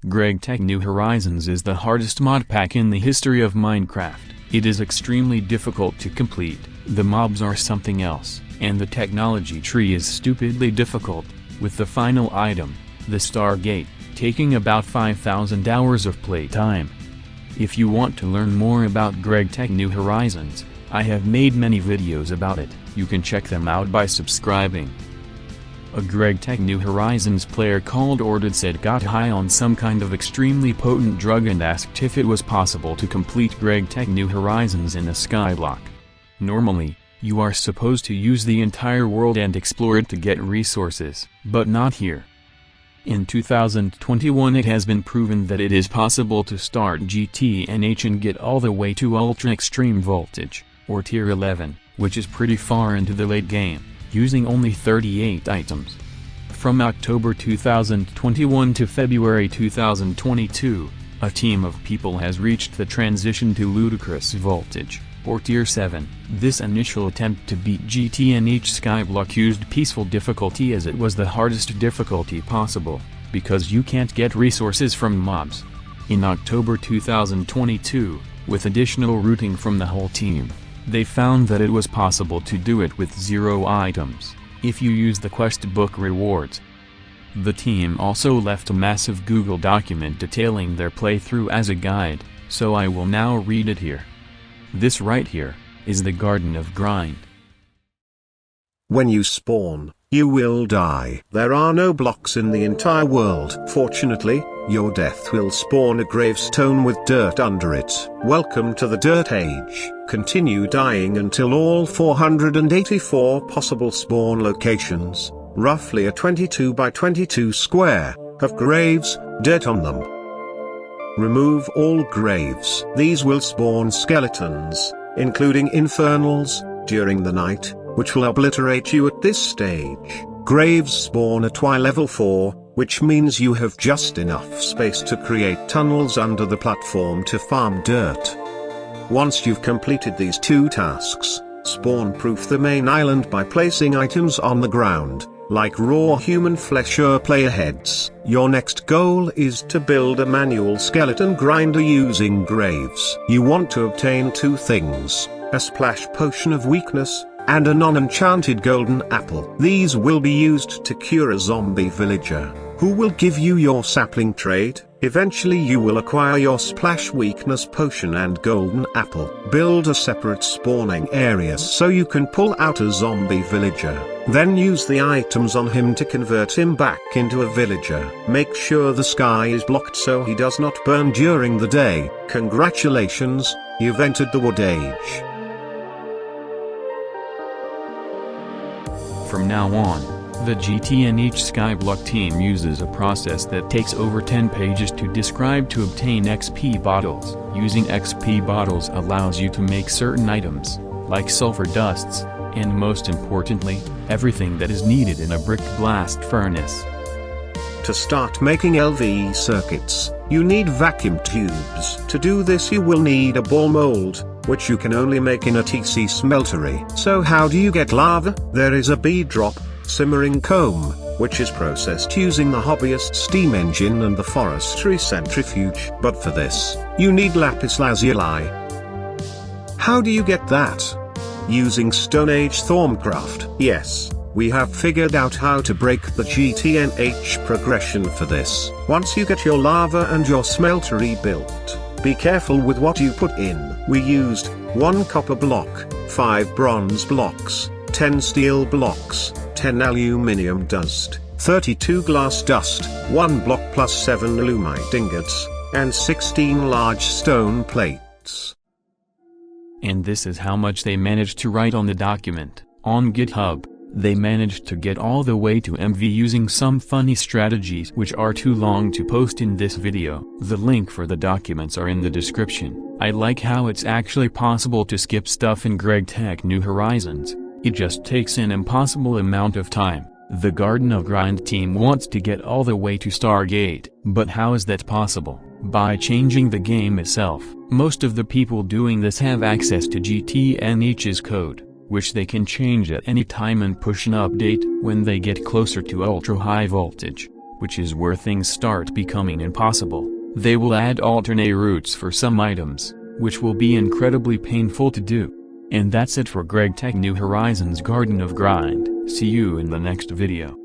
GregTech New Horizons is the hardest mod pack in the history of Minecraft. It is extremely difficult to complete, the mobs are something else, and the technology tree is stupidly difficult, with the final item, the Stargate, taking about 5,000 hours of playtime. If you want to learn more about GregTech New Horizons, I have made many videos about it, you can check them out by subscribing. A GregTech New Horizons player called Orded said got high on some kind of extremely potent drug and asked if it was possible to complete GregTech New Horizons in a skyblock. Normally, you are supposed to use the entire world and explore it to get resources, but not here. In 2021 it has been proven that it is possible to start GTNH and get all the way to Ultra Extreme Voltage, or Tier 11, which is pretty far into the late game, using only 38 items. From October 2021 to February 2022, a team of people has reached the transition to Ludicrous Voltage, or Tier 7. This initial attempt to beat GTNH Skyblock used peaceful difficulty as it was the hardest difficulty possible, because you can't get resources from mobs. In October 2022, with additional routing from the whole team, they found that it was possible to do it with 0 items, if you use the quest book rewards. The team also left a massive Google document detailing their playthrough as a guide, so I will now read it here. This right here, is the Garden of Grind. When you spawn, you will die. There are no blocks in the entire world. Fortunately, your death will spawn a gravestone with dirt under it. Welcome to the Dirt Age. Continue dying until all 484 possible spawn locations, roughly a 22 by 22 square, have graves, dirt on them. Remove all graves. These will spawn skeletons, including infernals, during the night, which will obliterate you at this stage. Graves spawn at Y level 4, which means you have just enough space to create tunnels under the platform to farm dirt. Once you've completed these 2 tasks, spawn-proof the main island by placing items on the ground, like raw human flesh or player heads. Your next goal is to build a manual skeleton grinder using graves. You want to obtain 2 things, a splash potion of weakness, and a non-enchanted golden apple. These will be used to cure a zombie villager, who will give you your sapling trait. Eventually you will acquire your splash weakness potion and golden apple. Build a separate spawning area so you can pull out a zombie villager. Then use the items on him to convert him back into a villager. Make sure the sky is blocked so he does not burn during the day. Congratulations, you've entered the Wood Age. From now on, the GTNH Skyblock team uses a process that takes over 10 pages to describe to obtain XP bottles. Using XP bottles allows you to make certain items, like sulfur dusts, and most importantly, everything that is needed in a brick blast furnace. To start making LV circuits, you need vacuum tubes. To do this you will need a ball mold, which you can only make in a TC smeltery. So how do you get lava? There is a B-drop, simmering comb, which is processed using the hobbyist steam engine and the forestry centrifuge. But for this, you need lapis lazuli. How do you get that? Using Stone Age Thorncraft. Yes, we have figured out how to break the GTNH progression for this. Once you get your lava and your smeltery built, be careful with what you put in. We used 1 copper block, 5 bronze blocks, 10 steel blocks, 10 aluminium dust, 32 glass dust, 1 block plus 7 alumite ingots, and 16 large stone plates. And this is how much they managed to write on the document. On GitHub, they managed to get all the way to MV using some funny strategies which are too long to post in this video. The link for the documents are in the description. I like how it's actually possible to skip stuff in GregTech New Horizons. It just takes an impossible amount of time. The Garden of Grind team wants to get all the way to Stargate, but how is that possible? By changing the game itself. Most of the people doing this have access to GTNH's code, which they can change at any time and push an update when they get closer to ultra high voltage, which is where things start becoming impossible. They will add alternate routes for some items, which will be incredibly painful to do. And that's it for GregTech New Horizons Garden of Grind. See you in the next video.